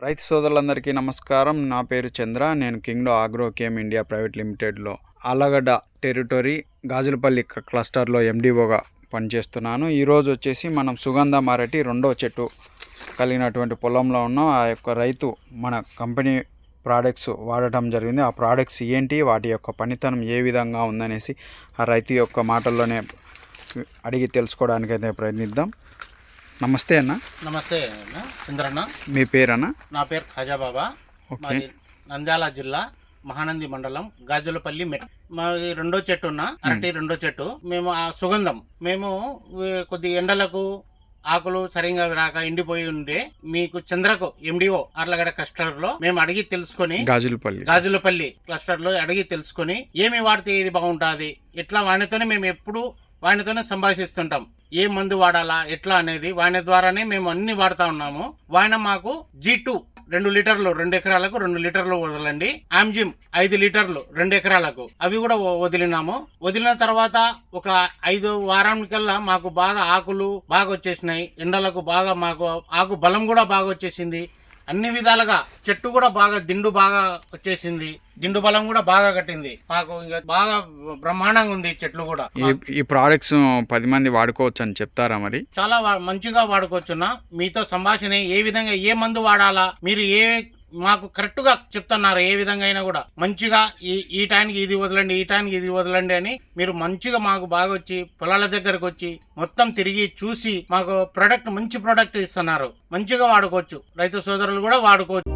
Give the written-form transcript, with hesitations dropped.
రైతు సోదరులందరికీ నమస్కారం. నా పేరు చంద్ర. నేను కింగ్డో ఆగ్రోకేమ్ ఇండియా ప్రైవేట్ లిమిటెడ్లో ఆలగడ్డ టెరిటరీ గాజులపల్లి క్లస్టర్లో ఎండిఓగా పనిచేస్తున్నాను. ఈరోజు వచ్చేసి మనం సుగంధ మారటి రెండో చెట్టు కలిగినటువంటి పొలంలో ఉన్నాం. ఆ యొక్క రైతు మన కంపెనీ ప్రోడక్ట్స్ వాడటం జరిగింది. ఆ ప్రోడక్ట్స్ ఏంటి, వాటి యొక్క పనితనం ఏ విధంగా ఉందనేసి ఆ రైతు యొక్క మాటల్లోనే అడిగి తెలుసుకోవడానికి అయితే ప్రయత్నిద్దాం. నమస్తే అన్న. నమస్తే అన్న చంద్రన్న. మీ పేరన్నా? నా పేరు ఖాజా బాబా. మాది నంద్యాల జిల్లా మహానంది మండలం గాజులపల్లి మెట్. మాది రెండో చెట్టు ఉన్న అరటి రెండో చెట్టు. మేము ఆ సుగంధం మేము కొద్ది ఎండలకు ఆకులు సరిగా రాక ఎండిపోయి ఉండే మీకు చంద్రకు ఎండిఓ ఆర్లగడ్డ క్లస్టర్ లో మేము అడిగి తెలుసుకొని గాజులపల్లి క్లస్టర్ లో అడిగి తెలుసుకొని ఏమి వాడితే ఇది బాగుంటుంది, ఎట్లా వాడితోనే మేము ఎప్పుడు వాడితోనే సంభాషిస్తుంటాం. ఏ మందు వాడాలా ఎట్లా అనేది వాని ద్వారానే మేము అన్ని వాడుతా ఉన్నాము. వాయన మాకు G2 2 లీటర్లు 2 ఎకరాలకు 2 లీటర్లు వదలండి, ఆమ్జిమ్ 5 లీటర్లు 2 ఎకరాలకు అవి కూడా వదిలినాము. వదిలిన తర్వాత ఒక 5 వారానికల్లా మాకు బాగా ఆకులు బాగా వచ్చేసినాయి. ఎండలకు బాగా మాకు ఆకు బలం కూడా బాగా వచ్చేసింది. అన్ని విధాలుగా చెట్టు కూడా బాగా దిండు బాగా వచ్చేసింది. దిండు బలం కూడా బాగా కట్టింది. మాకు ఇంకా బాగా బ్రహ్మాండంగా ఉంది చెట్లు కూడా. ఈ ప్రోడక్ట్స్ 10 మంది వాడుకోవచ్చు అని చెప్తారా? మరి చాలా మంచిగా వాడుకోవచ్చున్నా. మీతో సంభాషణ ఏ విధంగా ఏ మందు వాడాలా మీరు మాకు కరెక్ట్ గా చెప్తున్నారు. ఏ విధంగా అయినా కూడా మంచిగా ఈ టైంకి ఇది వదలండి, ఈ టైంకి ఇది వదలండి అని మీరు మంచిగా మాకు బాగా వచ్చి పొలాల దగ్గరకు వచ్చి మొత్తం తిరిగి చూసి మాకు మంచి ప్రోడక్ట్ ఇస్తున్నారు. మంచిగా వాడుకోవచ్చు, రైతు సోదరులు కూడా వాడుకోవచ్చు.